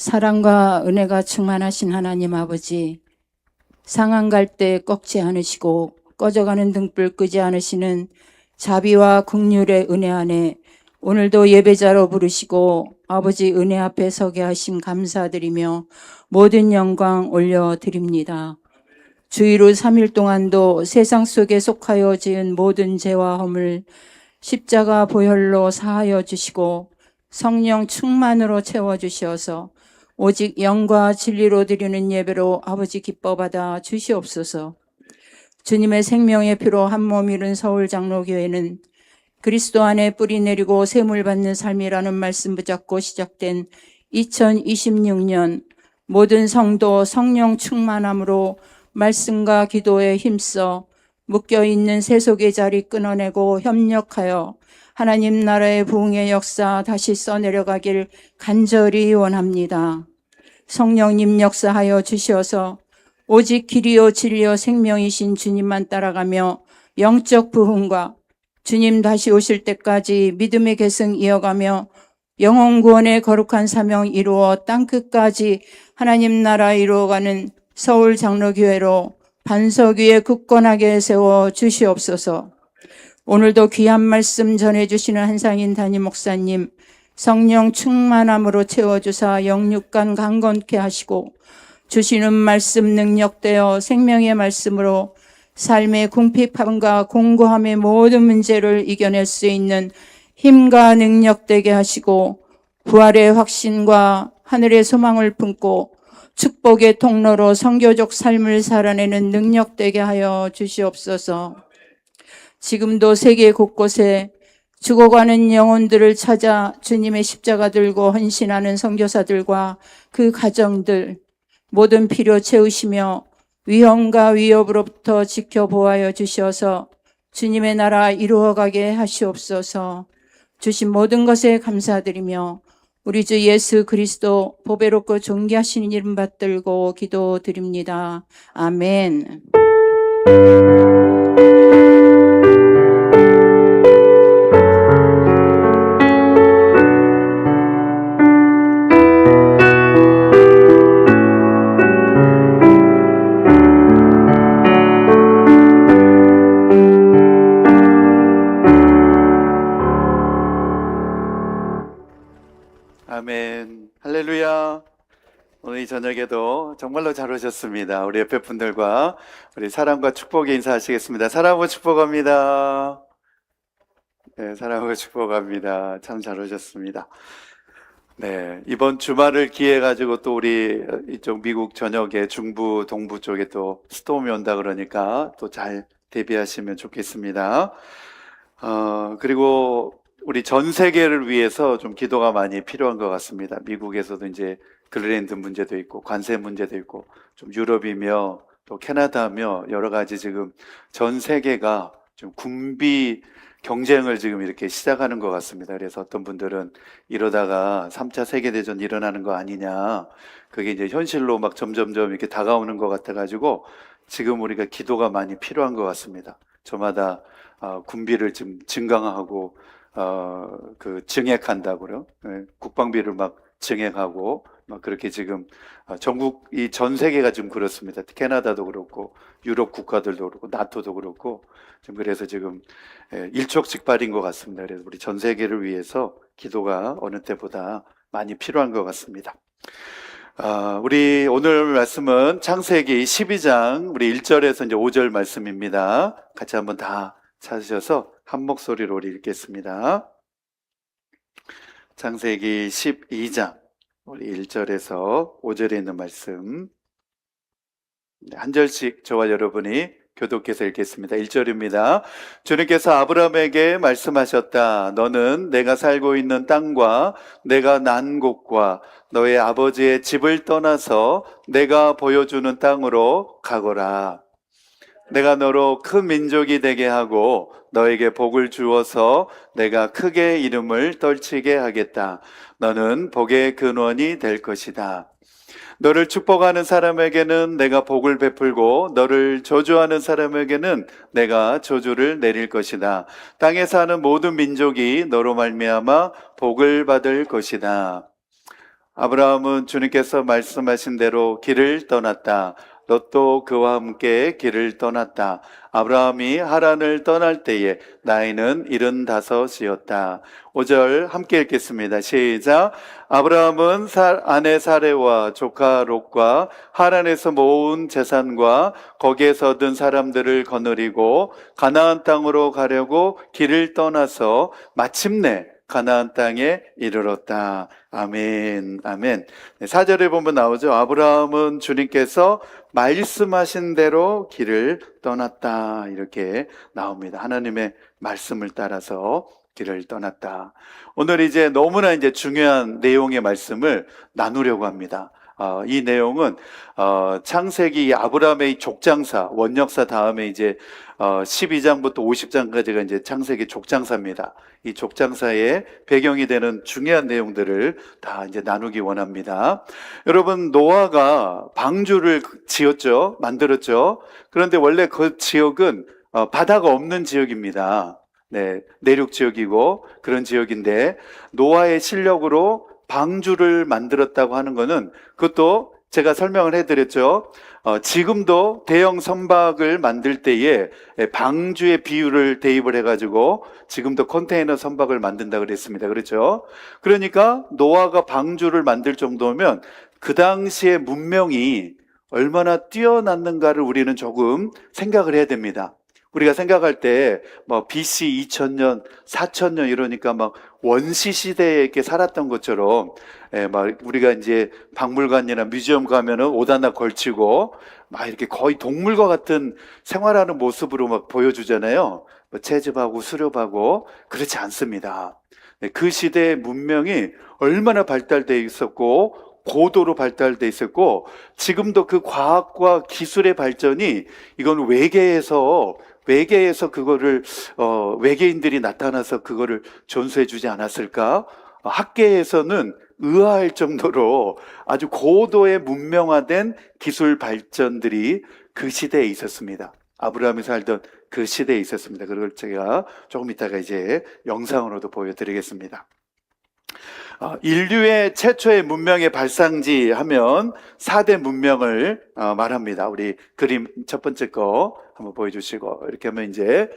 사랑과 은혜가 충만하신 하나님 아버지, 상한 갈 때 꺾지 않으시고 꺼져가는 등불 끄지 않으시는 자비와 긍휼의 은혜 안에 오늘도 예배자로 부르시고 아버지 은혜 앞에 서게 하심 감사드리며 모든 영광 올려드립니다. 주의로 3일 동안도 세상 속에 속하여 지은 모든 죄와 허물 십자가 보혈로 사하여 주시고 성령 충만으로 채워주시어서 오직 영과 진리로 드리는 예배로 아버지 기뻐 받아 주시옵소서. 주님의 생명의 피로 한 몸 이룬 서울장로교회는 그리스도 안에 뿌리 내리고 샘을 받는 삶이라는 말씀 붙잡고 시작된 2026년 모든 성도 성령 충만함으로 말씀과 기도에 힘써 묶여있는 세속의 자리 끊어내고 협력하여 하나님 나라의 부흥의 역사 다시 써내려가길 간절히 원합니다. 성령님 역사하여 주시어서 오직 길이요 진리요 생명이신 주님만 따라가며 영적 부흥과 주님 다시 오실 때까지 믿음의 계승 이어가며 영혼 구원의 거룩한 사명 이루어 땅끝까지 하나님 나라 이루어가는 서울 장로교회로 반석 위에 굳건하게 세워 주시옵소서. 오늘도 귀한 말씀 전해주시는 한상인 담임 목사님 성령 충만함으로 채워주사 영육간 강건케 하시고 주시는 말씀 능력되어 생명의 말씀으로 삶의 궁핍함과 공고함의 모든 문제를 이겨낼 수 있는 힘과 능력되게 하시고 부활의 확신과 하늘의 소망을 품고 축복의 통로로 선교적 삶을 살아내는 능력되게 하여 주시옵소서. 지금도 세계 곳곳에 죽어가는 영혼들을 찾아 주님의 십자가 들고 헌신하는 선교사들과 그 가정들 모든 필요 채우시며 위험과 위협으로부터 지켜보아여 주시어서 주님의 나라 이루어가게 하시옵소서. 주신 모든 것에 감사드리며 우리 주 예수 그리스도 보배롭고 존귀하신 이름 받들고 기도드립니다. 아멘. 아멘. 할렐루야. 오늘 이 저녁에도 정말로 잘 오셨습니다. 우리 옆에 분들과 우리 사랑과 축복의 인사하시겠습니다. 사랑하고 축복합니다. 네, 사랑하고 축복합니다. 참 잘 오셨습니다. 네, 이번 주말을 기해 가지고 또 우리 이쪽 미국 전역에 중부 동부 쪽에 또 스톰이 온다 그러니까 또 잘 대비하시면 좋겠습니다. 그리고 우리 전 세계를 위해서 좀 기도가 많이 필요한 것 같습니다. 미국에서도 이제 그린랜드 문제도 있고 관세 문제도 있고 좀 유럽이며 또 캐나다며 여러 가지 지금 전 세계가 좀 군비 경쟁을 지금 이렇게 시작하는 것 같습니다. 그래서 어떤 분들은 이러다가 3차 세계대전 일어나는 거 아니냐, 그게 이제 현실로 막 점점점 이렇게 다가오는 것 같아가지고 지금 우리가 기도가 많이 필요한 것 같습니다. 저마다 군비를 좀 증강하고 증액한다고요. 국방비를 막 증액하고 막 그렇게 지금 전국 이 전 세계가 지금 그렇습니다. 캐나다도 그렇고 유럽 국가들도 그렇고 나토도 그렇고 좀 그래서 지금 일촉즉발인 것 같습니다. 그래서 우리 전 세계를 위해서 기도가 어느 때보다 많이 필요한 것 같습니다. 우리 오늘 말씀은 창세기 12장 우리 1절에서 이제 5절 말씀입니다. 같이 한번 다 찾으셔서 한 목소리로 우리 읽겠습니다. 창세기 12장 우리 1절에서 5절에 있는 말씀 한 절씩 저와 여러분이 교독해서 읽겠습니다. 1절입니다. 주님께서 아브라함에게 말씀하셨다. 너는 내가 살고 있는 땅과 내가 난 곳과 너의 아버지의 집을 떠나서 내가 보여주는 땅으로 가거라. 내가 너로 큰 민족이 되게 하고 너에게 복을 주어서 내가 크게 이름을 떨치게 하겠다. 너는 복의 근원이 될 것이다. 너를 축복하는 사람에게는 내가 복을 베풀고 너를 저주하는 사람에게는 내가 저주를 내릴 것이다. 땅에 사는 모든 민족이 너로 말미암아 복을 받을 것이다. 아브라함은 주님께서 말씀하신 대로 길을 떠났다. 롯도 그와 함께 길을 떠났다. 아브라함이 하란을 떠날 때에 나이는 75이었다. 5절 함께 읽겠습니다. 시작. 아브라함은 아내 사레와 조카 롯과 하란에서 모은 재산과 거기에서 얻은 사람들을 거느리고 가나안 땅으로 가려고 길을 떠나서 마침내 가나안 땅에 이르렀다. 아멘, 아멘. 4절에 보면 나오죠. 아브라함은 주님께서 말씀하신 대로 길을 떠났다. 이렇게 나옵니다. 하나님의 말씀을 따라서 길을 떠났다. 오늘 이제 너무나 이제 중요한 내용의 말씀을 나누려고 합니다. 이 내용은 창세기 아브라함의 족장사, 원역사 다음에 이제 12장부터 50장까지가 이제 창세기 족장사입니다. 이 족장사의 배경이 되는 중요한 내용들을 다 이제 나누기 원합니다. 여러분, 노아가 방주를 지었죠, 만들었죠. 그런데 원래 그 지역은 바다가 없는 지역입니다. 네, 내륙 지역이고 그런 지역인데 노아의 실력으로 방주를 만들었다고 하는 것은 그것도 제가 설명을 해드렸죠. 지금도 대형 선박을 만들 때에 방주의 비율을 대입을 해가지고 지금도 컨테이너 선박을 만든다 그랬습니다. 그렇죠? 그러니까 노아가 방주를 만들 정도면 그 당시의 문명이 얼마나 뛰어났는가를 우리는 조금 생각을 해야 됩니다. 우리가 생각할 때 BC 2000년, 4000년 이러니까 막 원시 시대에 이렇게 살았던 것처럼 막 우리가 이제 박물관이나 뮤지엄 가면은 옷 하나 걸치고 막 이렇게 거의 동물과 같은 생활하는 모습으로 막 보여주잖아요. 채집하고 수렵하고 그렇지 않습니다. 그 시대의 문명이 얼마나 발달되어 있었고 고도로 발달되어 있었고 지금도 그 과학과 기술의 발전이 이건 외계에서 그거를 외계인들이 나타나서 그거를 전수해 주지 않았을까? 학계에서는 의아할 정도로 아주 고도의 문명화된 기술 발전들이 그 시대에 있었습니다. 아브라함이 살던 그 시대에 있었습니다. 그걸 제가 조금 이따가 이제 영상으로도 보여드리겠습니다. 인류의 최초의 문명의 발상지 하면 4대 문명을 말합니다. 우리 그림 첫 번째 거 한번 보여주시고, 이렇게 하면 이제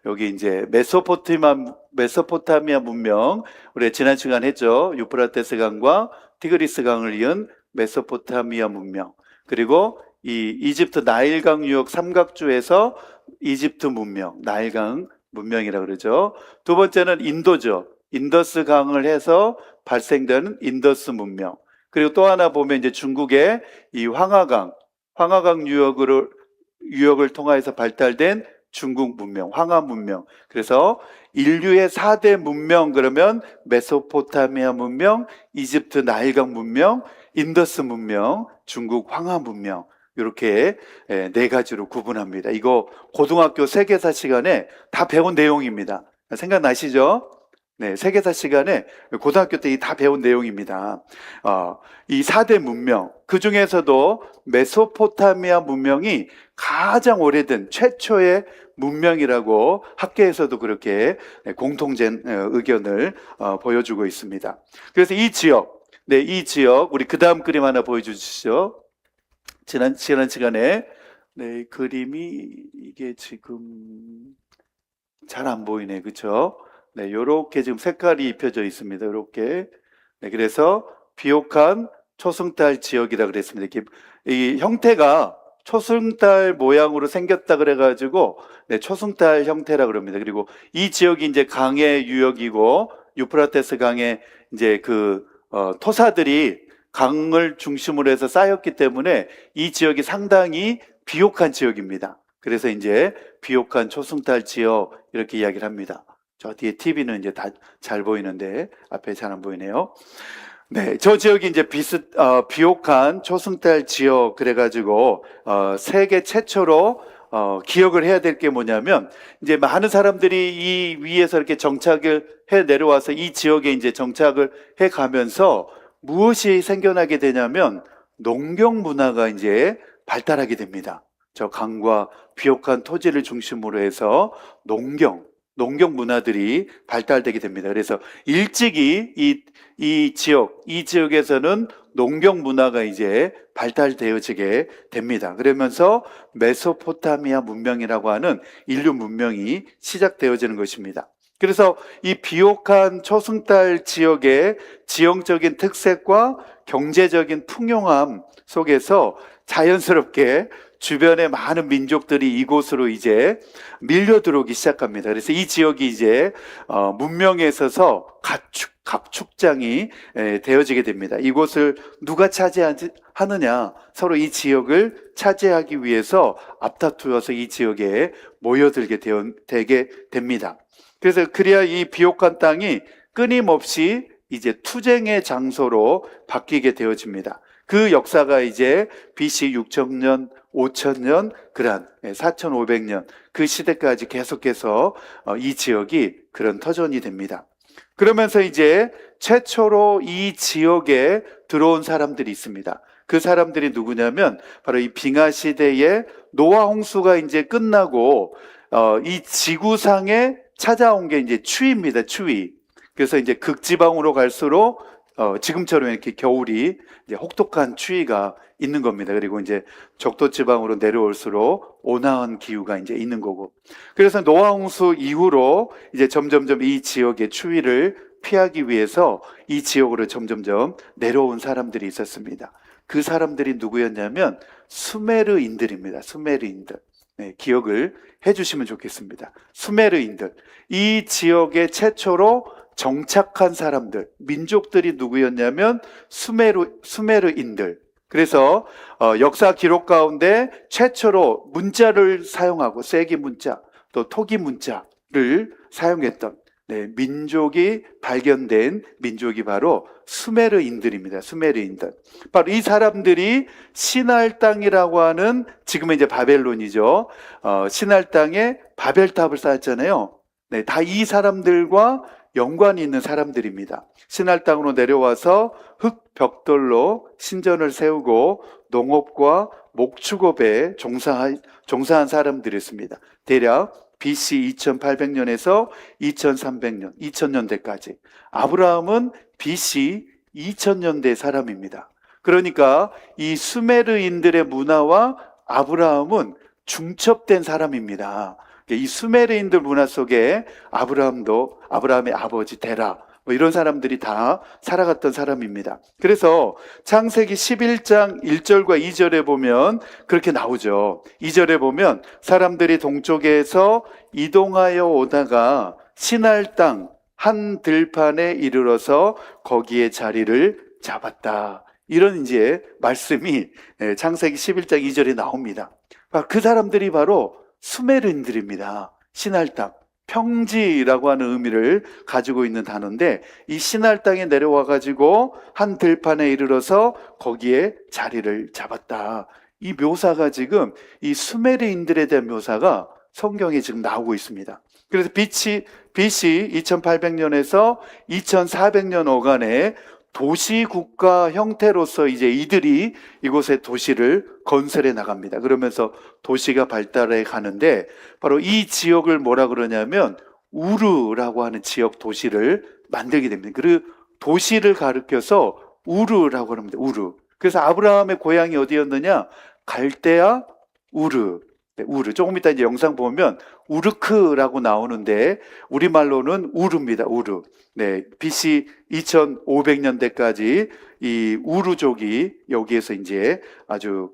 여기 이제 메소포타미아 문명, 우리 지난 시간 했죠. 유프라테스 강과 티그리스 강을 이은 메소포타미아 문명, 그리고 이 이집트 나일강 유역 삼각주에서 이집트 문명, 나일강 문명이라고 그러죠. 두 번째는 인도죠. 인더스 강을 해서 발생되는 인더스 문명. 그리고 또 하나 보면 이제 중국의 이 황하강 유역을 통해서 발달된 중국 문명, 황하 문명. 그래서 인류의 4대 문명 그러면 메소포타미아 문명, 이집트 나일강 문명, 인더스 문명, 중국 황하 문명. 이렇게 4가지로 구분합니다. 이거 고등학교 세계사 시간에 다 배운 내용입니다. 생각나시죠? 네, 세계사 시간에 고등학교 때 다 배운 내용입니다. 이 4대 문명, 그 중에서도 메소포타미아 문명이 가장 오래된 최초의 문명이라고 학계에서도 그렇게 공통된 의견을 보여주고 있습니다. 그래서 이 지역, 우리 그 다음 그림 하나 보여주시죠. 지난 시간에 그림이 이게 지금 잘 안 보이네, 그렇죠? 네, 요렇게 지금 색깔이 입혀져 있습니다. 요렇게. 네, 그래서 비옥한 초승달 지역이라 그랬습니다. 이렇게 이 형태가 초승달 모양으로 생겼다 그래가지고 초승달 형태라 그럽니다. 그리고 이 지역이 이제 강의 유역이고 유프라테스 강에 이제 토사들이 강을 중심으로 해서 쌓였기 때문에 이 지역이 상당히 비옥한 지역입니다. 그래서 이제 비옥한 초승달 지역 이렇게 이야기를 합니다. 저 뒤에 TV는 이제 다 잘 보이는데 앞에 잘 안 보이네요. 네, 저 지역이 이제 비옥한 초승달 지역 그래가지고 세계 최초로 기억을 해야 될 게 뭐냐면 이제 많은 사람들이 이 위에서 이렇게 정착을 해 내려와서 이 지역에 이제 정착을 해 가면서 무엇이 생겨나게 되냐면 농경 문화가 이제 발달하게 됩니다. 저 강과 비옥한 토지를 중심으로 해서 농경 문화들이 발달되게 됩니다. 그래서 일찍이 이 지역에서는 농경 문화가 이제 발달되어지게 됩니다. 그러면서 메소포타미아 문명이라고 하는 인류 문명이 시작되어지는 것입니다. 그래서 이 비옥한 초승달 지역의 지형적인 특색과 경제적인 풍요함 속에서 자연스럽게 주변의 많은 민족들이 이곳으로 이제 밀려 들어오기 시작합니다. 그래서 이 지역이 이제 문명에 있어서 갑축장이 되어지게 됩니다. 이곳을 누가 차지하느냐, 서로 이 지역을 차지하기 위해서 앞다투어서 이 지역에 모여들게 되게 됩니다. 그래서 그래야 이 비옥한 땅이 끊임없이 이제 투쟁의 장소로 바뀌게 되어집니다. 그 역사가 이제 BC 6,000년, 5,000년, 그란 4,500년 그 시대까지 계속해서 이 지역이 그런 터전이 됩니다. 그러면서 이제 최초로 이 지역에 들어온 사람들이 있습니다. 그 사람들이 누구냐면 바로 이 빙하 시대의 노아 홍수가 이제 끝나고 이 지구상에 찾아온 게 이제 추위입니다. 추위. 그래서 이제 극지방으로 갈수록 지금처럼 이렇게 겨울이 이제 혹독한 추위가 있는 겁니다. 그리고 이제 적도 지방으로 내려올수록 온화한 기후가 이제 있는 거고. 그래서 노아 홍수 이후로 이제 점점점 이 지역의 추위를 피하기 위해서 이 지역으로 점점점 내려온 사람들이 있었습니다. 그 사람들이 누구였냐면 수메르인들입니다. 수메르인들. 네, 기억을 해주시면 좋겠습니다. 수메르인들. 이 지역에 최초로 정착한 사람들, 민족들이 누구였냐면 수메르인들. 그래서 역사 기록 가운데 최초로 문자를 사용하고 쐐기 문자, 또 토기 문자를 사용했던 민족이 발견된 민족이 바로 수메르인들입니다. 수메르인들. 바로 이 사람들이 시날 땅이라고 하는 지금은 이제 바벨론이죠. 시날 땅에 바벨탑을 쌓았잖아요. 네, 다 이 사람들과 연관이 있는 사람들입니다. 시날 땅으로 내려와서 흙 벽돌로 신전을 세우고 농업과 목축업에 종사한 사람들이었습니다. 대략 BC 2800년에서 2300년, 2000년대까지. 아브라함은 BC 2000년대 사람입니다. 그러니까 이 수메르인들의 문화와 아브라함은 중첩된 사람입니다. 이 수메르인들 문화 속에 아브라함의 아버지 데라 이런 사람들이 다 살아갔던 사람입니다. 그래서 창세기 11장 1절과 2절에 보면 그렇게 나오죠. 2절에 보면 사람들이 동쪽에서 이동하여 오다가 시날 땅 한 들판에 이르러서 거기에 자리를 잡았다. 이런 이제 말씀이 창세기 11장 2절에 나옵니다. 그 사람들이 바로 수메르인들입니다. 시날 땅. 평지라고 하는 의미를 가지고 있는 단어인데 이 시날 땅에 내려와 가지고 한 들판에 이르러서 거기에 자리를 잡았다. 이 묘사가 지금 이 수메르인들에 대한 묘사가 성경에 지금 나오고 있습니다. 그래서 BC 2800년에서 2400년 어간에 도시국가 형태로서 이제 이들이 이곳에 도시를 건설해 나갑니다. 그러면서 도시가 발달해 가는데 바로 이 지역을 뭐라 그러냐면 우르라고 하는 지역 도시를 만들게 됩니다. 그리고 도시를 가리켜서 우르라고 합니다. 우르. 그래서 아브라함의 고향이 어디였느냐? 갈대아 우르. 우르. 조금 이따 이제 영상 보면 우르크라고 나오는데 우리말로는 우르입니다. 우르. 네, BC 2500년대까지 이 우르족이 여기에서 이제 아주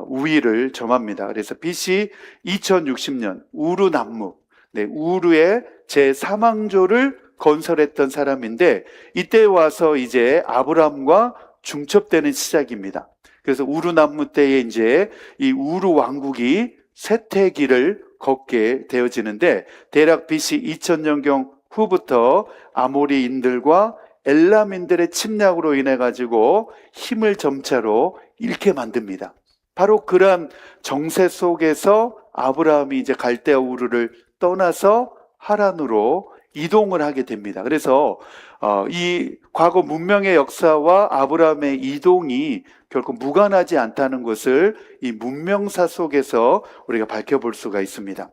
우위를 점합니다. 그래서 BC 2060년 우르남무, 우르의 제3왕조를 건설했던 사람인데 이때 와서 이제 아브람과 중첩되는 시작입니다. 그래서 우르남무 때에 이제 이 우르 왕국이 쇠퇴기를 걷게 되어지는데 대략 BC 2000년경 후부터 아모리인들과 엘람인들의 침략으로 인해 가지고 힘을 점차로 잃게 만듭니다. 바로 그러한 정세 속에서 아브라함이 이제 갈대아 우르를 떠나서 하란으로 이동을 하게 됩니다. 그래서 이 과거 문명의 역사와 아브라함의 이동이 결코 무관하지 않다는 것을 이 문명사 속에서 우리가 밝혀볼 수가 있습니다.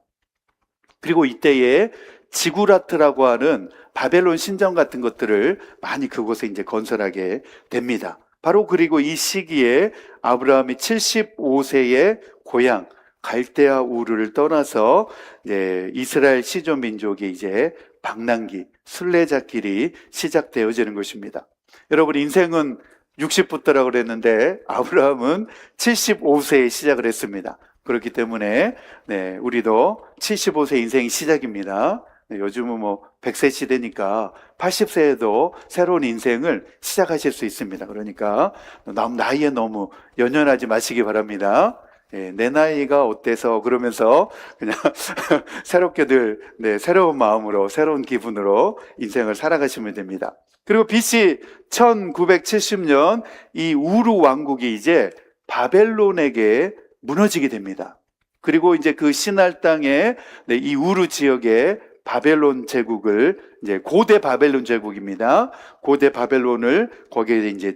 그리고 이때에 지구라트라고 하는 바벨론 신전 같은 것들을 많이 그곳에 이제 건설하게 됩니다. 바로 그리고 이 시기에 아브라함이 75세의 고향 갈대아 우르를 떠나서 이제 이스라엘 시조 민족의 이제 방랑기, 순례자길이 시작되어지는 것입니다. 여러분, 인생은 60부터라고 그랬는데 아브라함은 75세에 시작을 했습니다. 그렇기 때문에 우리도 75세 인생이 시작입니다. 요즘은 뭐 100세 시대니까 80세에도 새로운 인생을 시작하실 수 있습니다. 그러니까 나이에 너무 연연하지 마시기 바랍니다. 내 나이가 어때서 그러면서 그냥 새롭게 늘 새로운 마음으로 새로운 기분으로 인생을 살아가시면 됩니다. 그리고 BC 1970년 이 우루 왕국이 이제 바벨론에게 무너지게 됩니다. 그리고 이제 그 시날 땅에 이 우루 지역에 바벨론 제국을 이제 고대 바벨론 제국입니다. 고대 바벨론을 거기에 이제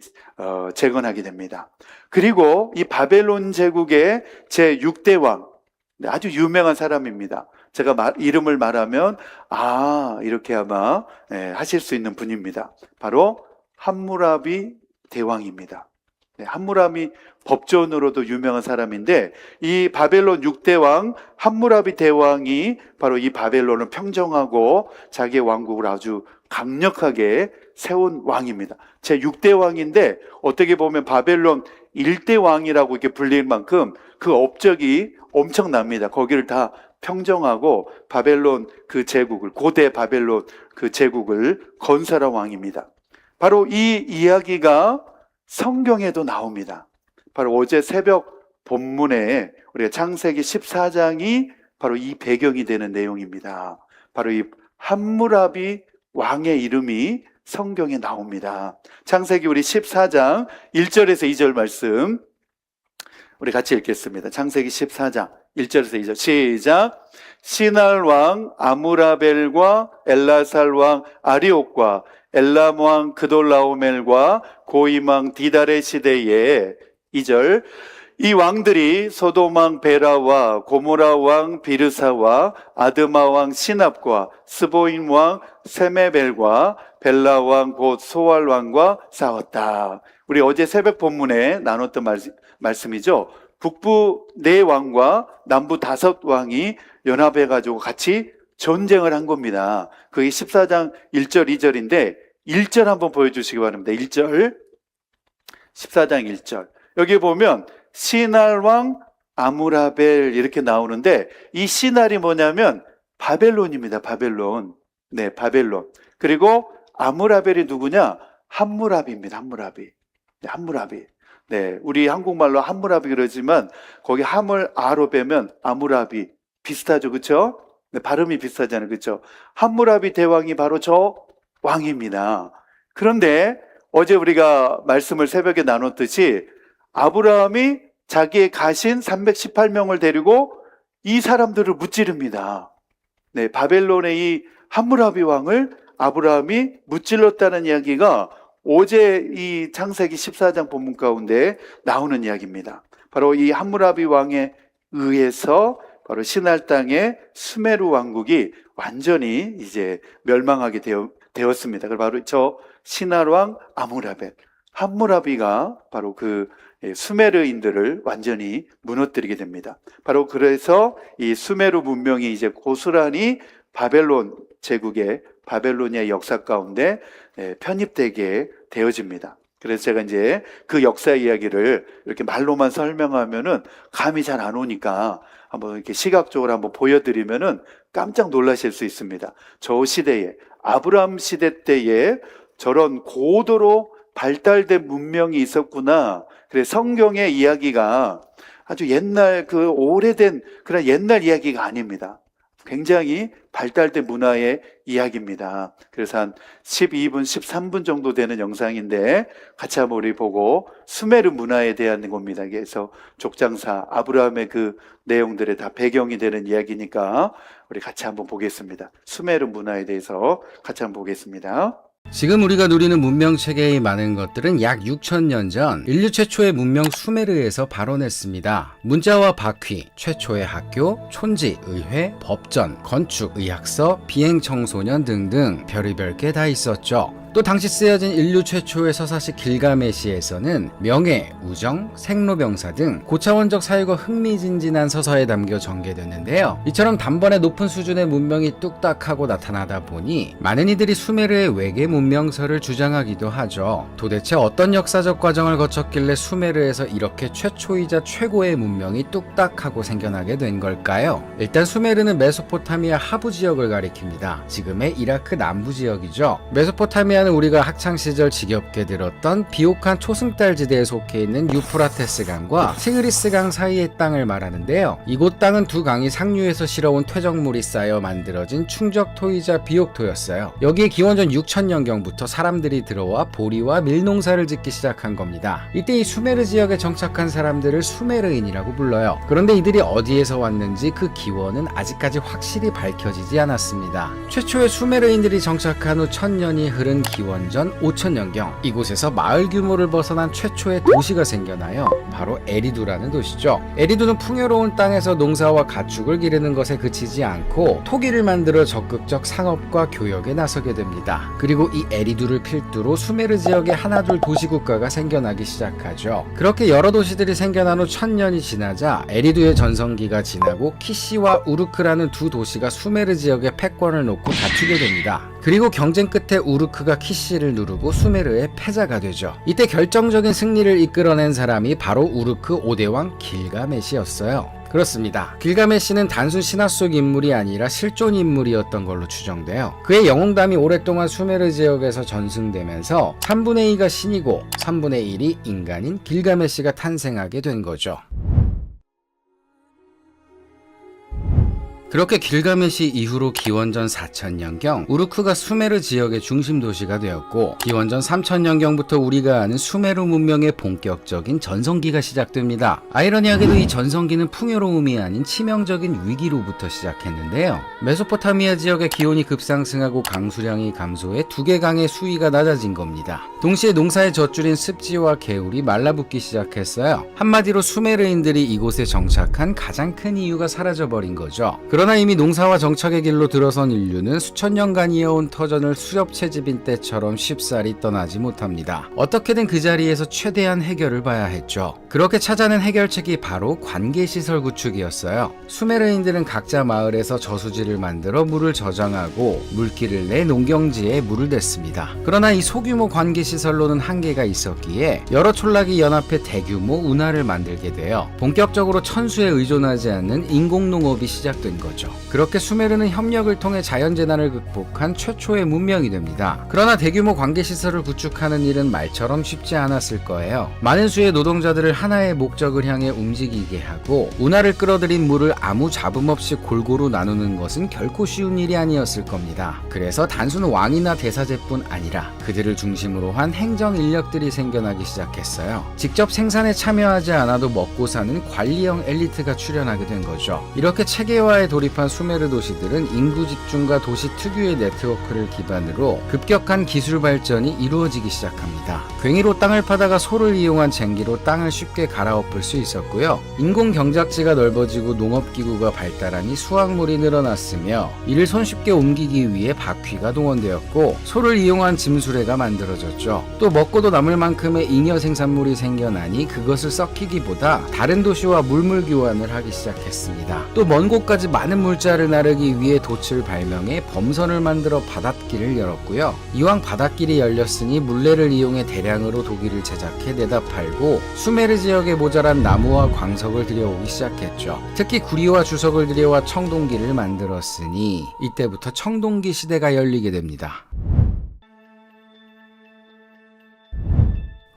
재건하게 됩니다. 그리고 이 바벨론 제국의 제 6대 왕, 아주 유명한 사람입니다. 제가 이름을 말하면 이렇게 아마 하실 수 있는 분입니다. 바로 함무라비 대왕입니다. 함무라비 법전으로도 유명한 사람인데 이 바벨론 6대 왕 함무라비 대왕이 바로 이 바벨론을 평정하고 자기의 왕국을 아주 강력하게 세운 왕입니다. 제 6대 왕인데 어떻게 보면 바벨론 1대 왕이라고 이렇게 불릴 만큼 그 업적이 엄청납니다. 거기를 다 평정하고 바벨론 그 제국을, 고대 바벨론 그 제국을 건설한 왕입니다. 바로 이 이야기가 성경에도 나옵니다. 바로 어제 새벽 본문에 우리가 창세기 14장이 바로 이 배경이 되는 내용입니다. 바로 이 함무라비 왕의 이름이 성경에 나옵니다. 창세기 우리 14장 1절에서 2절 말씀 우리 같이 읽겠습니다. 창세기 14장 1절에서 2절 시작. 시날 왕 아무라벨과 엘라살 왕 아리옥과 엘람 왕 그돌라오멜과 고임 왕 디달의 시대에 2절 이 왕들이 소돔 왕 베라와 고모라 왕 비르사와 아드마 왕 시납과 스보임 왕 세메벨과 벨라 왕 곧 소알 왕과 싸웠다. 우리 어제 새벽 본문에 나눴던 말씀이죠. 북부 4왕과 남부 5왕이 연합해가지고 같이 전쟁을 한 겁니다. 그게 14장 1절 2절인데 1절 한번 보여주시기 바랍니다. 1절 14장 1절 여기 보면 시날 왕 아무라벨 이렇게 나오는데 이 시날이 뭐냐면 바벨론입니다. 바벨론. 바벨론. 그리고 아무라벨이 누구냐? 함무라비입니다. 함무라비. 함무라비. 우리 한국말로 함무라비 그러지만 거기 함을 아로 빼면 아무라비 비슷하죠. 그렇죠? 발음이 비슷하잖아요. 그렇죠? 함무라비 대왕이 바로 저 왕입니다. 그런데 어제 우리가 말씀을 새벽에 나눴듯이 아브라함이 자기의 가신 318명을 데리고 이 사람들을 무찌릅니다. 바벨론의 이 함무라비 왕을 아브라함이 무찔렀다는 이야기가 어제 이 창세기 14장 본문 가운데 나오는 이야기입니다. 바로 이 함무라비 왕에 의해서 바로 시날 땅의 수메르 왕국이 완전히 이제 멸망하게 되었습니다. 바로 저 시날 왕 아무라벨, 함무라비가 바로 그 수메르인들을 완전히 무너뜨리게 됩니다. 바로 그래서 이 수메르 문명이 이제 고스란히 바벨론 제국의 바벨로니아 역사 가운데 편입되게 되어집니다. 그래서 제가 이제 그 역사 이야기를 이렇게 말로만 설명하면은 감이 잘 안 오니까 한번 이렇게 시각적으로 한번 보여드리면은 깜짝 놀라실 수 있습니다. 저 시대에 아브라함 시대 때에 저런 고도로 발달된 문명이 있었구나. 그래서 성경의 이야기가 아주 옛날 그 오래된 그런 옛날 이야기가 아닙니다. 굉장히 발달된 문화의 이야기입니다. 그래서 한 12분, 13분 정도 되는 영상인데 같이 한번 우리 보고 수메르 문화에 대한 겁니다. 그래서 족장사, 아브라함의 그 내용들에 다 배경이 되는 이야기니까 우리 같이 한번 보겠습니다. 수메르 문화에 대해서 같이 한번 보겠습니다. 지금 우리가 누리는 문명 체계의 많은 것들은 약 6,000년 전 인류 최초의 문명 수메르에서 발원했습니다. 문자와 바퀴, 최초의 학교, 촌지, 의회, 법전, 건축, 의학서, 비행 청소년 등등 별의별 게 다 있었죠. 또 당시 쓰여진 인류 최초의 서사시 길가메시에서는 명예, 우정, 생로병사 등 고차원적 사유가 흥미진진한 서사에 담겨 전개됐는데요. 이처럼 단번에 높은 수준의 문명이 뚝딱하고 나타나다 보니 많은 이들이 수메르의 외계 문명설을 주장하기도 하죠. 도대체 어떤 역사적 과정을 거쳤길래 수메르에서 이렇게 최초이자 최고의 문명이 뚝딱하고 생겨나게 된 걸까요? 일단 수메르는 메소포타미아 하부 지역을 가리킵니다. 지금의 이라크 남부 지역이죠. 메소포타미아는 우리가 학창시절 지겹게 들었던 비옥한 초승달 지대에 속해 있는 유프라테스 강과 티그리스 강 사이의 땅을 말하는데요. 이곳 땅은 두 강이 상류에서 실어온 퇴적물이 쌓여 만들어진 충적토이자 비옥토였어요. 여기에 기원전 6000년경부터 사람들이 들어와 보리와 밀농사를 짓기 시작한 겁니다. 이때 이 수메르 지역에 정착한 사람들을 수메르인이라고 불러요. 그런데 이들이 어디에서 왔는지 그 기원은 아직까지 확실히 밝혀지지 않았습니다. 최초의 수메르인들이 정착한 후 1000년이 흐른 기원전 5000년경, 이곳에서 마을 규모를 벗어난 최초의 도시가 생겨나요. 바로 에리두라는 도시죠. 에리두는 풍요로운 땅에서 농사와 가축을 기르는 것에 그치지 않고 토기를 만들어 적극적 상업과 교역에 나서게 됩니다. 그리고 이 에리두를 필두로 수메르 지역에 하나둘 도시국가가 생겨나기 시작하죠. 그렇게 여러 도시들이 생겨난 후 1000년이 지나자 에리두의 전성기가 지나고 키시와 우르크라는 두 도시가 수메르 지역에 패권을 놓고 다투게 됩니다. 그리고 경쟁 끝에 우르크가 키시를 누르고 수메르의 패자가 되죠. 이때 결정적인 승리를 이끌어낸 사람이 바로 우르크 5대왕 길가메시였어요. 그렇습니다. 길가메시는 단순 신화 속 인물이 아니라 실존 인물이었던 걸로 추정돼요. 그의 영웅담이 오랫동안 수메르 지역에서 전승되면서 3분의 2가 신이고 3분의 1이 인간인 길가메시가 탄생하게 된 거죠. 그렇게 길가메시 이후로 기원전 4000년경 우르크가 수메르 지역의 중심 도시가 되었고, 기원전 3000년경부터 우리가 아는 수메르 문명의 본격적인 전성기가 시작됩니다. 아이러니하게도 이 전성기는 풍요로움이 아닌 치명적인 위기로부터 시작했는데요. 메소포타미아 지역의 기온이 급상승하고 강수량이 감소해 두 개 강의 수위가 낮아진 겁니다. 동시에 농사의 젖줄인 습지와 개울이 말라붙기 시작했어요. 한마디로 수메르인들이 이곳에 정착한 가장 큰 이유가 사라져버린 거죠. 그러나 이미 농사와 정착의 길로 들어선 인류는 수천 년간 이어온 터전을 수렵 채집인 때처럼 쉽사리 떠나지 못합니다. 어떻게든 그 자리에서 최대한 해결을 봐야 했죠. 그렇게 찾아낸 해결책이 바로 관계시설 구축이었어요. 수메르인들은 각자 마을에서 저수지를 만들어 물을 저장하고 물길을 내 농경지에 물을 댔습니다. 그러나 이 소규모 관계시설로는 한계가 있었기에 여러 촌락이 연합해 대규모 운하를 만들게 되어 본격적으로 천수에 의존하지 않는 인공농업이 시작된 거죠. 그렇게 수메르는 협력을 통해 자연재난을 극복한 최초의 문명이 됩니다. 그러나 대규모 관계시설을 구축하는 일은 말처럼 쉽지 않았을 거예요. 많은 수의 노동자들을 하나의 목적을 향해 움직이게 하고 운하를 끌어들인 물을 아무 잡음 없이 골고루 나누는 것은 결코 쉬운 일이 아니었을 겁니다. 그래서 단순 왕이나 대사제뿐 아니라 그들을 중심으로 한 행정 인력들이 생겨나기 시작했어요. 직접 생산에 참여하지 않아도 먹고 사는 관리형 엘리트가 출현하게 된 거죠. 이렇게 체계화에 돌입한 수메르 도시들은 인구 집중과 도시 특유의 네트워크를 기반으로 급격한 기술 발전이 이루어지기 시작합니다. 괭이로 땅을 파다가 소를 이용한 쟁기로 땅을 쉽게 갈아엎을 수 있었고요. 인공 경작지가 넓어지고 농업기구가 발달하니 수확물이 늘어났으며 이를 손쉽게 옮기기 위해 바퀴가 동원되었고, 소를 이용한 짐수레가 만들어졌죠. 또 먹고도 남을 만큼의 잉여 생산물이 생겨나니 그것을 썩히기보다 다른 도시와 물물 교환을 하기 시작했습니다. 또 먼 곳까지 많은 물자를 나르기 위해 돛을 발명해 범선을 만들어 바닷길을 열었고요. 이왕 바닷길이 열렸으니 물레를 이용해 대량으로 도기를 제작해 내다 팔고 수메르 지역에 모자란 나무와 광석을 들여오기 시작했죠. 특히 구리와 주석을 들여와 청동기를 만들었으니 이때부터 청동기 시대가 열리게 됩니다.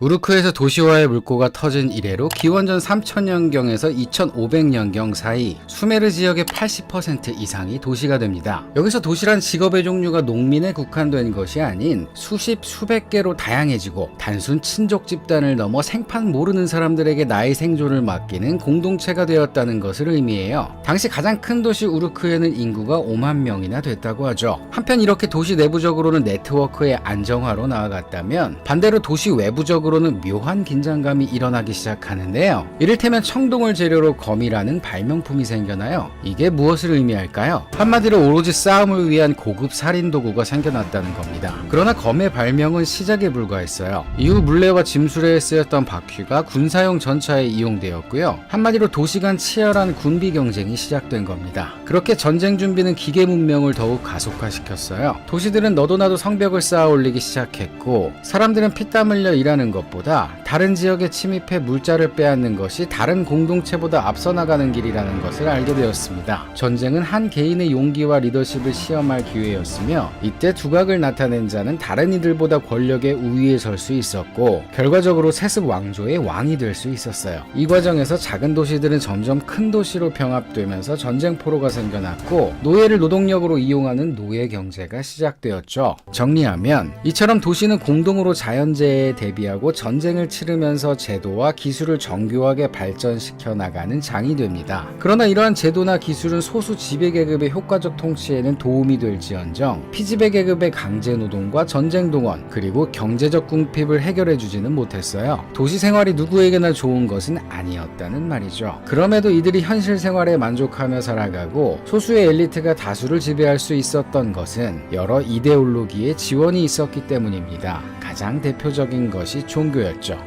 우르크에서 도시화의 물꼬가 터진 이래로 기원전 3000년경에서 2500년경 사이 수메르 지역의 80% 이상이 도시가 됩니다. 여기서 도시란 직업의 종류가 농민에 국한된 것이 아닌 수십 수백 개로 다양해지고 단순 친족 집단을 넘어 생판 모르는 사람들에게 나의 생존을 맡기는 공동체가 되었다는 것을 의미해요. 당시 가장 큰 도시 우르크에는 인구가 5만 명이나 됐다고 하죠. 한편 이렇게 도시 내부적으로는 네트워크의 안정화로 나아갔다면 반대로 도시 외부적으로 결과적으로는 묘한 긴장감이 일어나기 시작하는데요. 이를테면 청동을 재료로 검이라는 발명품이 생겨나요. 이게 무엇을 의미할까요? 한마디로 오로지 싸움을 위한 고급 살인 도구가 생겨났다는 겁니다. 그러나 검의 발명은 시작에 불과했어요. 이후 물레와 짐수레에 쓰였던 바퀴가 군사용 전차에 이용되었고요. 한마디로 도시 간 치열한 군비 경쟁이 시작된 겁니다. 그렇게 전쟁 준비는 기계 문명을 더욱 가속화시켰어요. 도시들은 너도 나도 성벽을 쌓아 올리기 시작했고, 사람들은 피땀 흘려 일하는 것보다 다른 지역에 침입해 물자를 빼앗는 것이 다른 공동체보다 앞서 나가는 길이라는 것을 알게 되었습니다. 전쟁은 한 개인의 용기와 리더십을 시험할 기회였으며, 이때 두각을 나타낸 자는 다른 이들보다 권력의 우위에 설 수 있었고, 결과적으로 세습 왕조의 왕이 될 수 있었어요. 이 과정에서 작은 도시들은 점점 큰 도시로 병합되면서 전쟁 포로가 생겨났고, 노예를 노동력으로 이용하는 노예 경제가 시작되었죠. 정리하면 이처럼 도시는 공동으로 자연재해에 대비하고 전쟁을 치르면서 제도와 기술을 정교하게 발전시켜 나가는 장이 됩니다. 그러나 이러한 제도나 기술은 소수 지배계급의 효과적 통치에는 도움이 될지언정 피지배계급의 강제노동과 전쟁동원 그리고 경제적 궁핍을 해결해주지는 못했어요. 도시 생활이 누구에게나 좋은 것은 아니었다는 말이죠. 그럼에도 이들이 현실 생활에 만족하며 살아가고 소수의 엘리트가 다수를 지배할 수 있었던 것은 여러 이데올로기의 지원이 있었기 때문입니다. 가장 대표적인 것이 종교였죠.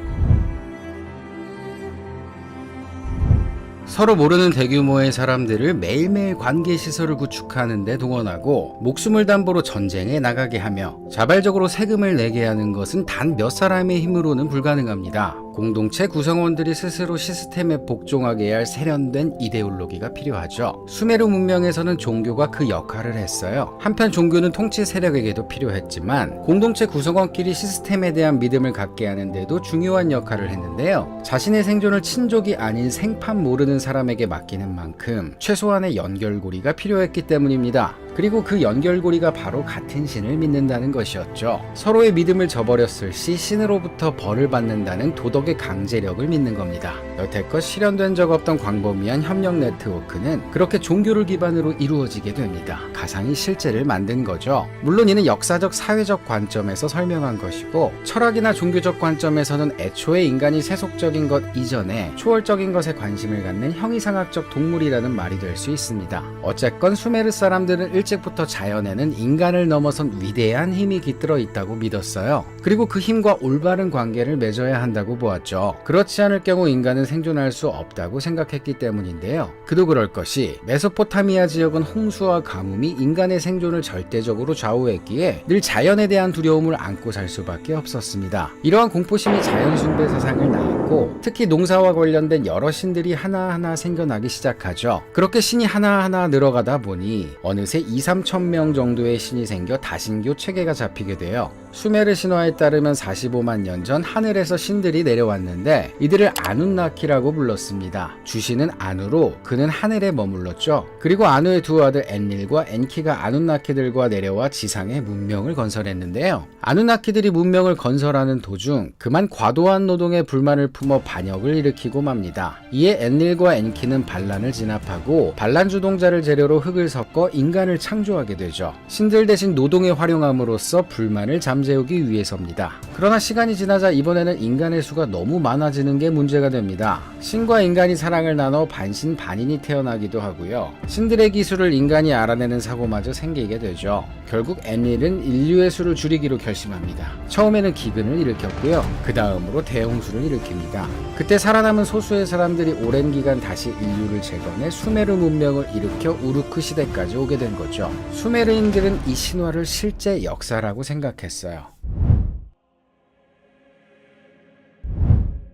서로 모르는 대규모의 사람들을 매일매일 관계시설을 구축하는 데 동원하고 목숨을 담보로 전쟁에 나가게 하며 자발적으로 세금을 내게 하는 것은 단 몇 사람의 힘으로는 불가능합니다. 공동체 구성원들이 스스로 시스템에 복종하게 할 세련된 이데올로기가 필요하죠. 수메르 문명에서는 종교가 그 역할을 했어요. 한편 종교는 통치 세력에게도 필요했지만 공동체 구성원끼리 시스템에 대한 믿음을 갖게 하는 데도 중요한 역할을 했는데요. 자신의 생존을 친족이 아닌 생판 모르는 사람에게 맡기는 만큼 최소한의 연결고리가 필요했기 때문입니다. 그리고 그 연결고리가 바로 같은 신을 믿는다는 것이었죠. 서로의 믿음을 저버렸을 시 신으로부터 벌을 받는다는 도덕의 강제력을 믿는 겁니다. 여태껏 실현된 적 없던 광범위한 협력 네트워크는 그렇게 종교를 기반으로 이루어지게 됩니다. 가상이 실제를 만든 거죠. 물론 이는 역사적 사회적 관점에서 설명한 것이고, 철학이나 종교적 관점에서는 애초에 인간이 세속적인 것 이전에 초월적인 것에 관심을 갖는 형이상학적 동물이라는 말이 될 수 있습니다. 어쨌건 수메르 사람들은 일찍부터 자연에는 인간을 넘어선 위대한 힘이 깃들어 있다고 믿었어요. 그리고 그 힘과 올바른 관계를 맺어야 한다고 보았죠. 그렇지 않을 경우 인간은 생존할 수 없다고 생각했기 때문인데요. 그도 그럴 것이 메소포타미아 지역은 홍수와 가뭄이 인간의 생존을 절대적으로 좌우했기에 늘 자연에 대한 두려움을 안고 살 수밖에 없었습니다. 이러한 공포심이 자연숭배 사상을 낳았고, 특히 농사와 관련된 여러 신들이 하나하나 생겨나기 시작하죠. 그렇게 신이 하나하나 늘어가다 보니 어느새 2-3천 명 정도의 신이 생겨 다신교 체계가 잡히게 돼요. 수메르 신화에 따르면 45만 년 전 하늘에서 신들이 내려왔는데 이들을 아눈나키라고 불렀습니다. 주신은 아누로 그는 하늘에 머물렀죠. 그리고 아누의 두 아들 엔릴과 엔키가 아눈나키들과 내려와 지상에 문명을 건설했는데요. 아눈나키들이 문명을 건설하는 도중 그만 과도한 노동에 불만을 품어 반역을 일으키고 맙니다. 이에 엔릴과 엔키는 반란을 진압하고 반란 주동자를 재료로 흙을 섞어 인간을 창조하게 되죠. 신들 대신 노동에 활용함으로써 불만을 잠재우기 위해서입니다. 그러나 시간이 지나자 이번에는 인간의 수가 너무 많아지는 게 문제가 됩니다. 신과 인간이 사랑을 나눠 반신반인이 태어나기도 하고요. 신들의 기술을 인간이 알아내는 사고마저 생기게 되죠. 결국 엔릴은 인류의 수를 줄이기로 결심합니다. 처음에는 기근을 일으켰고요. 그 다음으로 대홍수를 일으킵니다. 그때 살아남은 소수의 사람들이 오랜 기간 다시 인류를 재건해 수메르 문명을 일으켜 우루크 시대까지 오게 된 거죠. 수메르인들은 이 신화를 실제 역사라고 생각했어요.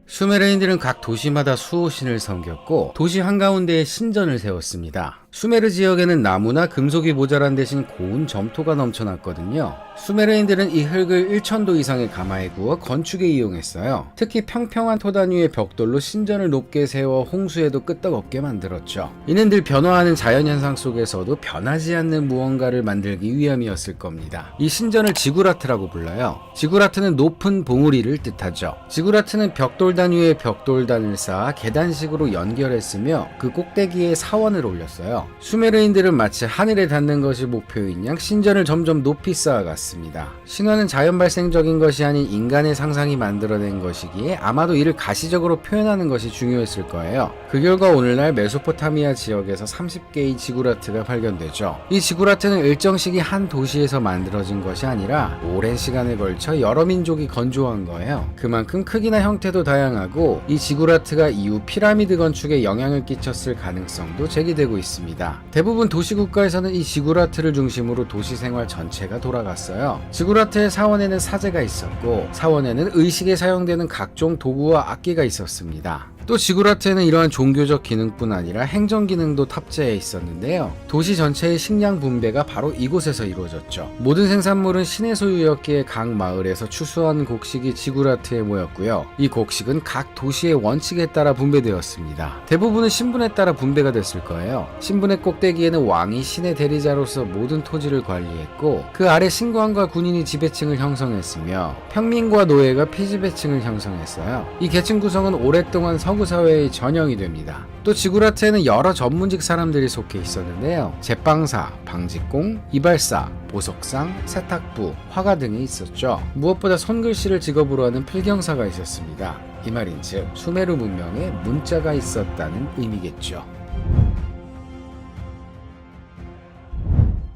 수메르인들은 각 도시마다 수호신을 섬겼고 도시 한가운데에 신전을 세웠습니다. 수메르 지역에는 나무나 금속이 모자란 대신 고운 점토가 넘쳐났거든요. 수메르인들은 이 흙을 1,000도 이상의 가마에 구워 건축에 이용했어요. 특히 평평한 토단 위에 벽돌로 신전을 높게 세워 홍수에도 끄떡없게 만들었죠. 이는 늘 변화하는 자연현상 속에서도 변하지 않는 무언가를 만들기 위함이었을 겁니다. 이 신전을 지구라트라고 불러요. 지구라트는 높은 봉우리를 뜻하죠. 지구라트는 벽돌단 위에 벽돌단을 쌓아 계단식으로 연결했으며 그 꼭대기에 사원을 올렸어요. 있었는데요. 수메르인들은 마치 하늘에 닿는 것이 목표인 양 신전을 점점 높이 쌓아갔습니다. 신화는 자연 발생적인 것이 아닌 인간의 상상이 만들어낸 것이기에 아마도 이를 가시적으로 표현하는 것이 중요했을 거예요. 그 결과 오늘날 메소포타미아 지역에서 30개의 지구라트가 발견되죠. 이 지구라트는 일정 시기 한 도시에서 만들어진 것이 아니라 오랜 시간에 걸쳐 여러 민족이 건조한 거예요. 그만큼 크기나 형태도 다양하고 이 지구라트가 이후 피라미드 건축에 영향을 끼쳤을 가능성도 제기되고 있습니다. 대부분 도시국가에서는 이 지구라트를 중심으로 도시 생활 전체가 돌아갔어요. 지구라트의 사원에는 사제가 있었고 사원에는 의식에 사용되는 각종 도구와 악기가 있었습니다. 또 지구라트에는 이러한 종교적 기능뿐 아니라 행정 기능도 탑재해 있었는데요. 도시 전체의 식량 분배가 바로 이곳에서 이루어졌죠. 모든 생산물은 신의 소유였기에 각 마을에서 추수한 곡식이 지구라트에 모였고요. 이 곡식은 각 도시의 원칙에 따라 분배되었습니다. 대부분은 신분에 따라 분배가 됐을 거예요. 신분의 꼭대기에는 왕이 신의 대리자로서 모든 토지를 관리했고 그 아래 신관과 군인이 지배층을 형성했으며 평민과 노예가 피지배층을 형성했어요. 이 계층 구성은 오랫동안 서구 사회의 전형이 됩니다. 또 지구라트에는 여러 전문직 사람들이 속해 있었는데요. 제빵사, 방직공, 이발사, 보석상, 세탁부, 화가 등이 있었죠. 무엇보다 손글씨를 직업으로 하는 필경사가 있었습니다. 이 말인즉 수메르 문명에 문자가 있었다는 의미겠죠.